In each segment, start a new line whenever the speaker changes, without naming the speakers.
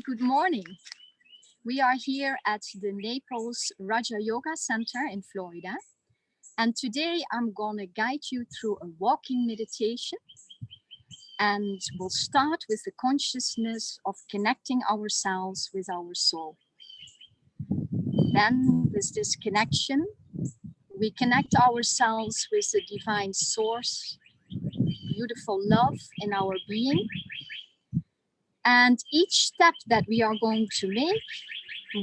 Good morning. We are here at the Naples Raja Yoga Center in Florida. And today I'm going to guide you through a walking meditation. And we'll start with the consciousness of connecting ourselves with our soul. Then with this connection, we connect ourselves with the divine source, beautiful love in our being. And each step that we are going to make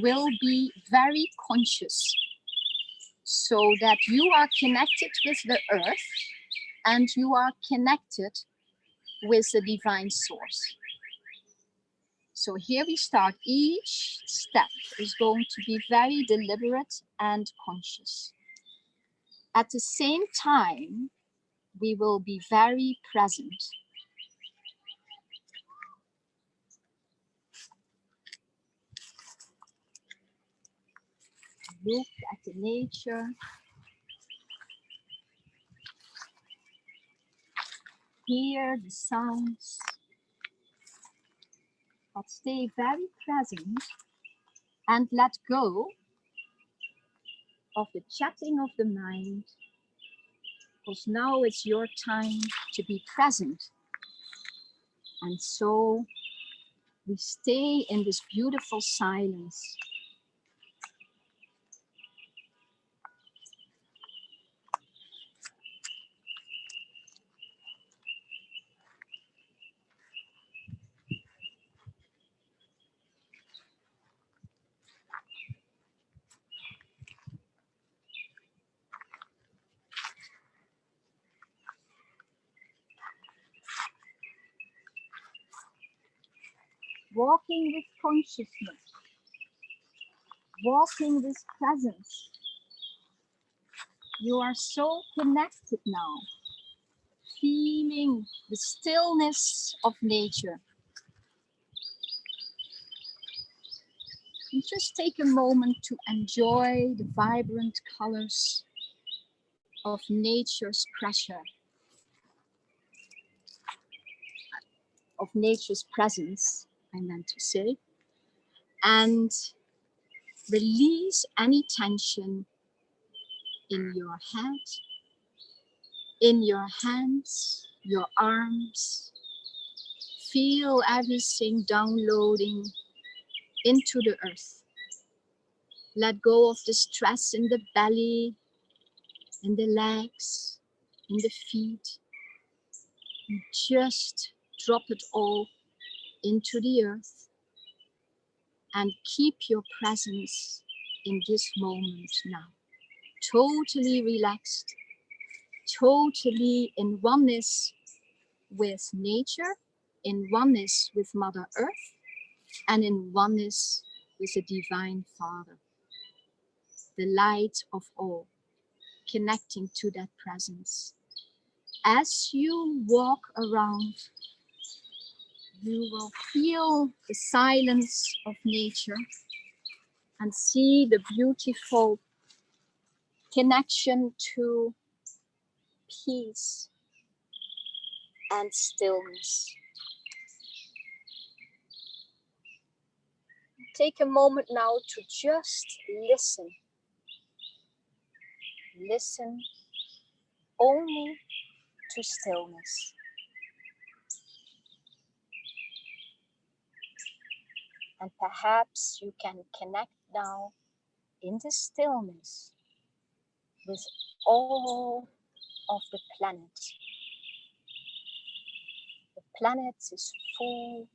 will be very conscious, so that you are connected with the earth and you are connected with the divine source. So here we start. Each step is going to be very deliberate and conscious. At the same time, we will be very present. Look at the nature. Hear the sounds. But stay very present and let go of the chatting of the mind, because now it's your time to be present. And so we stay in this beautiful silence. Walking with consciousness, walking with presence. You are so connected now, feeling the stillness of nature. And just take a moment to enjoy the vibrant colors of nature's pressure, of nature's presence, I meant to say, and release any tension in your head, in your hands, your arms. Feel everything downloading into the earth. Let go of the stress in the belly, in the legs, in the feet. And just drop it all into the earth and keep your presence in this moment now. Totally relaxed, totally in oneness with nature, in oneness with Mother Earth, and in oneness with the Divine Father, the light of all, connecting to that presence. As you walk around, you will feel the silence of nature and see the beautiful connection to peace and stillness. Take a moment now to just listen. Listen only to stillness. And perhaps you can connect now in the stillness with all of the planet. The planet is full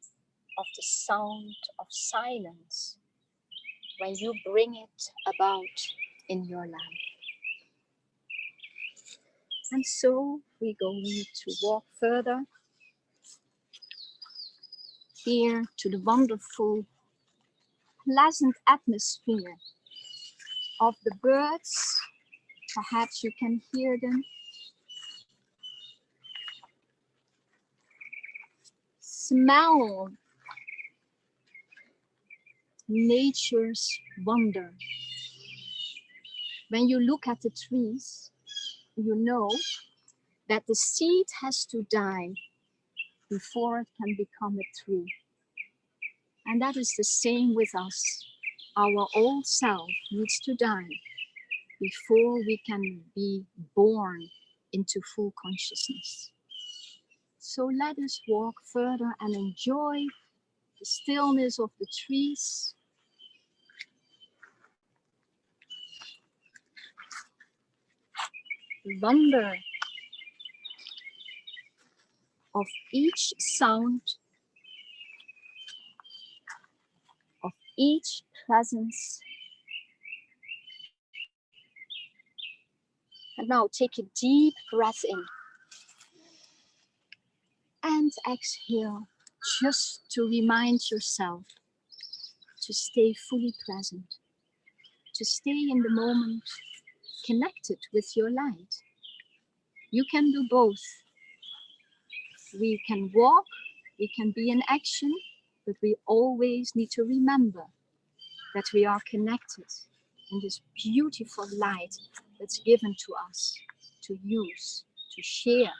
of the sound of silence when you bring it about in your life. And so we're going to walk further here to the wonderful, pleasant atmosphere of the birds. Perhaps you can hear them. Smell nature's wonder. When you look at the trees, you know that the seed has to die before it can become a tree. And that is the same with us. Our old self needs to die before we can be born into full consciousness. So let us walk further and enjoy the stillness of the trees, the wonder of each sound, of each presence. And now take a deep breath in and exhale, just to remind yourself to stay fully present, to stay in the moment, connected with your light. You can do both. We can walk, we can be in action, but we always need to remember that we are connected in this beautiful light that's given to us to use, to share.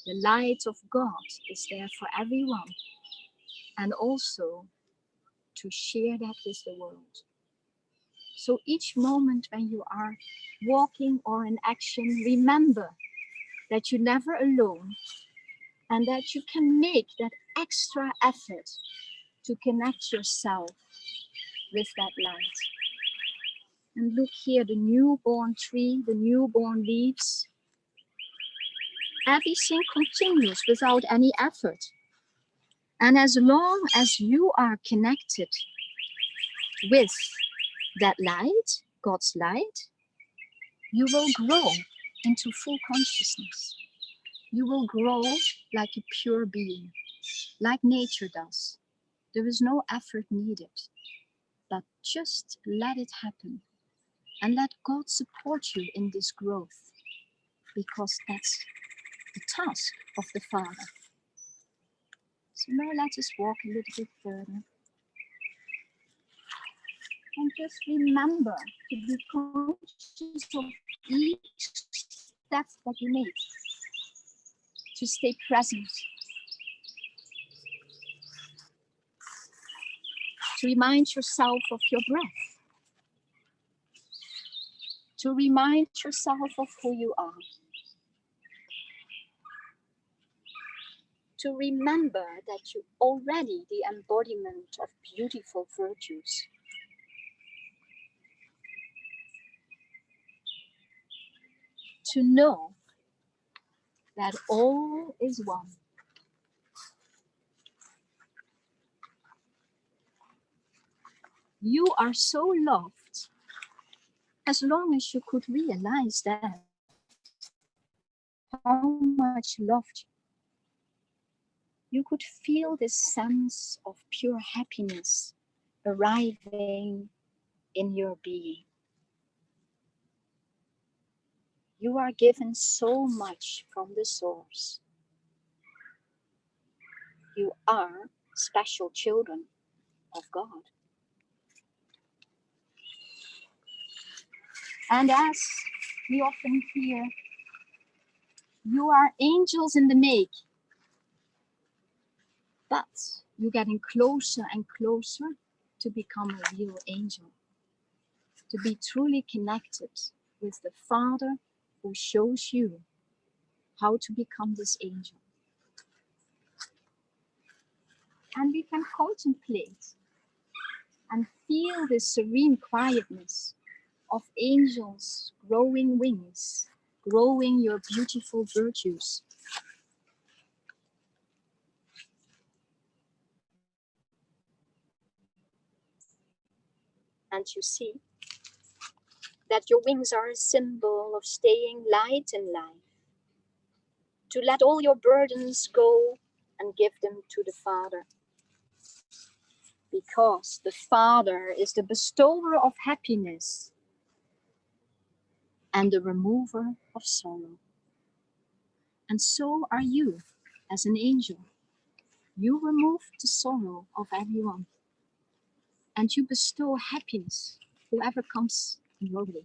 The light of God is there for everyone, and also to share that with the world. So each moment when you are walking or in action, remember that you're never alone and that you can make that extra effort to connect yourself with that light. And look here, the newborn tree, the newborn leaves. Everything continues without any effort. And as long as you are connected with that light, God's light, you will grow into full consciousness. You will grow like a pure being, like nature does. There is no effort needed, but just let it happen and let God support you in this growth, because that's the task of the Father. So now let us walk a little bit further. And just remember to be conscious of each step that you make, to stay present, to remind yourself of your breath, to remind yourself of who you are, to remember that you're already the embodiment of beautiful virtues. To know that all is one. You are so loved as long as you could realize that, how much loved you could feel this sense of pure happiness arriving in your being. You are given so much from the source. You are special children of God. And as we often hear, you are angels in the make, but you're getting closer and closer to become a real angel, to be truly connected with the Father who shows you how to become this angel. And we can contemplate and feel the serene quietness of angels growing wings, growing your beautiful virtues. And you see that your wings are a symbol of staying light in life, to let all your burdens go and give them to the Father. Because the Father is the bestower of happiness and the remover of sorrow. And so are you as an angel. You remove the sorrow of everyone, and you bestow happiness whoever comes in your way.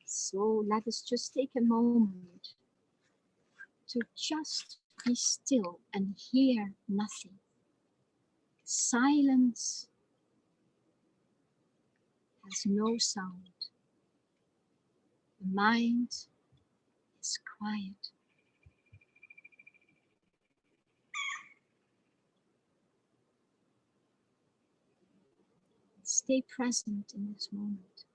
So let us just take a moment to just be still and hear nothing. Silence has no sound. The mind is quiet. Stay present in this moment.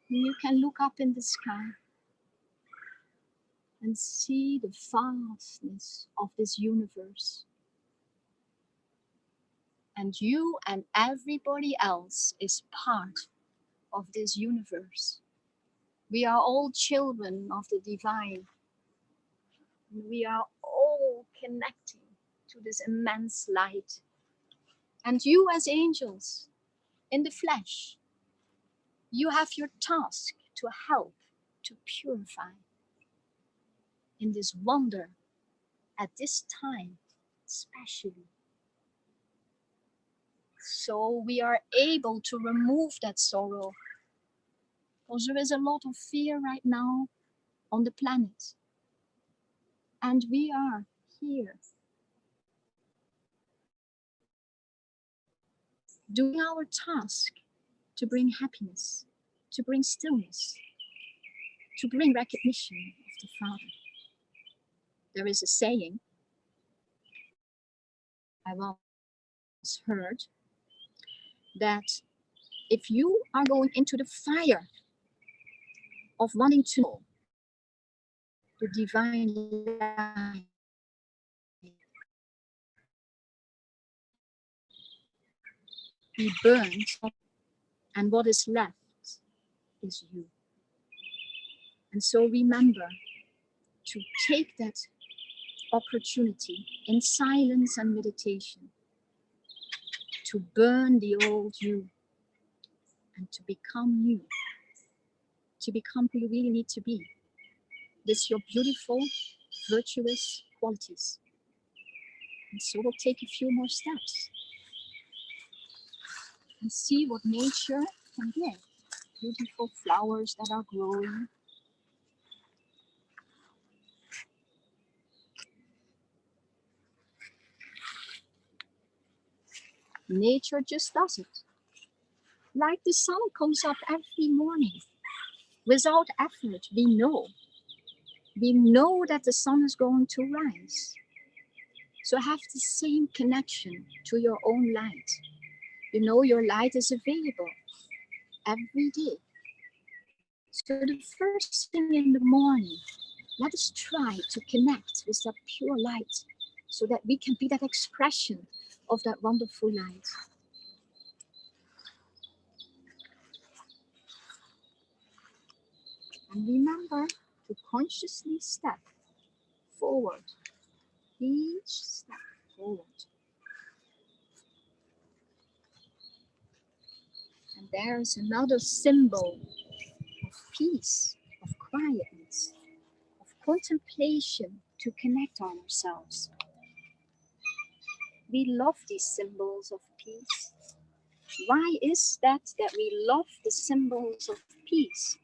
You can look up in the sky and see the vastness of this universe. And you and everybody else is part of this universe. We are all children of the divine. We are all connecting to this immense light. And you as angels in the flesh, you have your task to help, to purify in this wonder at this time, especially. So we are able to remove that sorrow, because there is a lot of fear right now on the planet. And we are here doing our task to bring happiness, to bring stillness, to bring recognition of the Father. There is a saying I once heard, that if you are going into the fire of wanting to know the divine light, be burned, and what is left is you. And so remember to take that opportunity in silence and meditation to burn the old you and to become new, to become who you really need to be. With your beautiful, virtuous qualities. And so we'll take a few more steps and see what nature can give. Beautiful flowers that are growing. Nature just does it. Like the sun comes up every morning. Without effort, we know. We know that the sun is going to rise. So have the same connection to your own light. You know your light is available every day. So the first thing in the morning, let us try to connect with that pure light so that we can be that expression of that wonderful light. And remember to consciously step forward, each step forward. And there's another symbol of peace, of quietness, of contemplation to connect ourselves. We love these symbols of peace. Why is that we love the symbols of peace?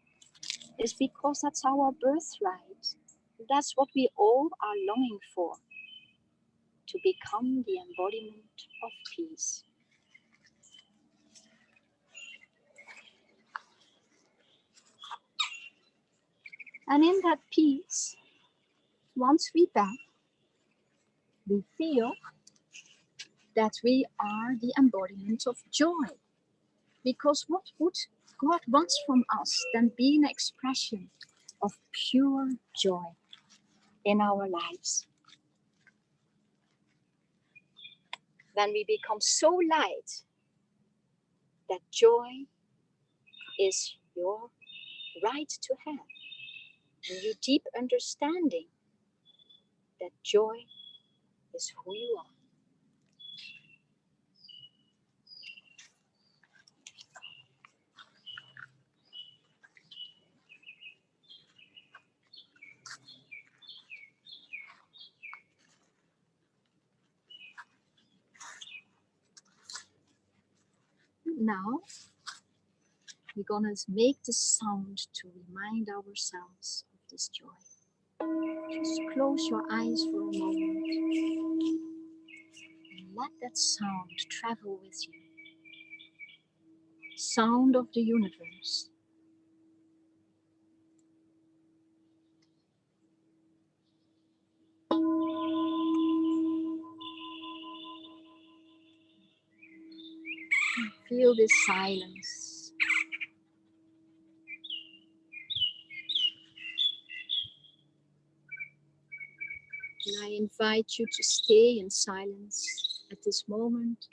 It's because that's our birthright. That's what we all are longing for, to become the embodiment of peace. And in that peace, once we back, we feel that we are the embodiment of joy. Because what would God wants from us than be an expression of pure joy in our lives? When we become so light that joy is your right to have, and your deep understanding that joy is who you are. Now, we're gonna make the sound to remind ourselves of this joy. Just close your eyes for a moment and let that sound travel with you. Sound of the universe. Feel this silence. And I invite you to stay in silence at this moment.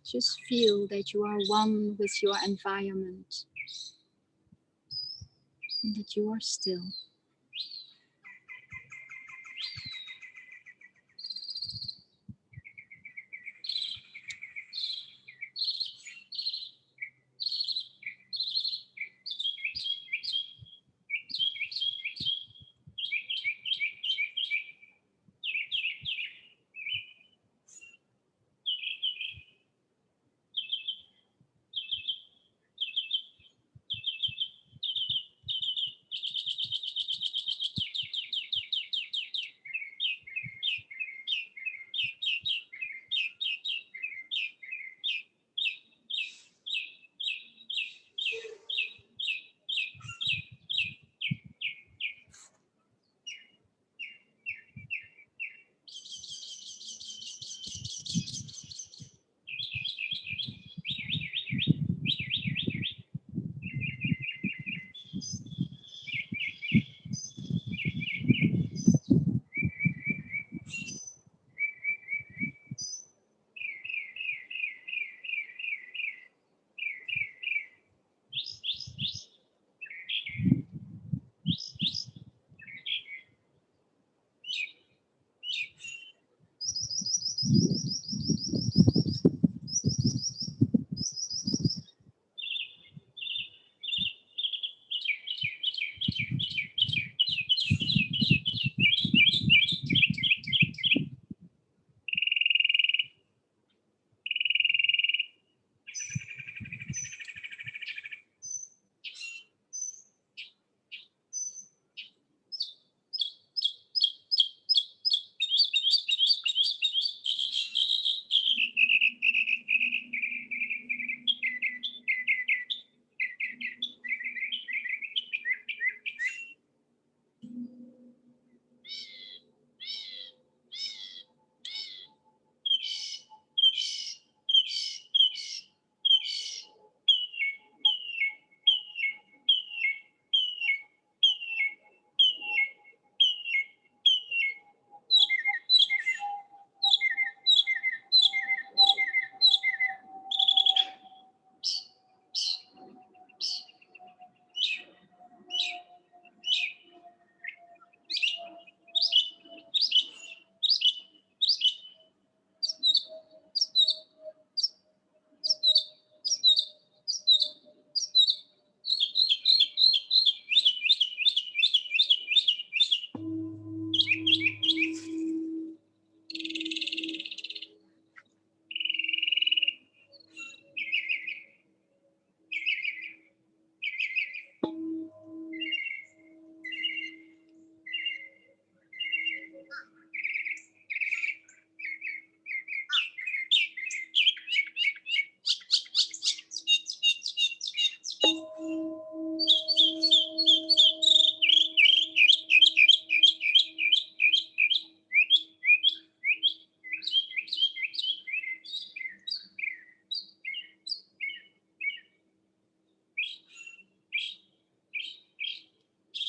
Just feel that you are one with your environment and that you are still.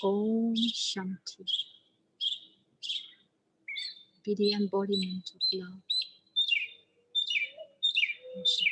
Om Shanti. Be the embodiment of love. Om Shanti.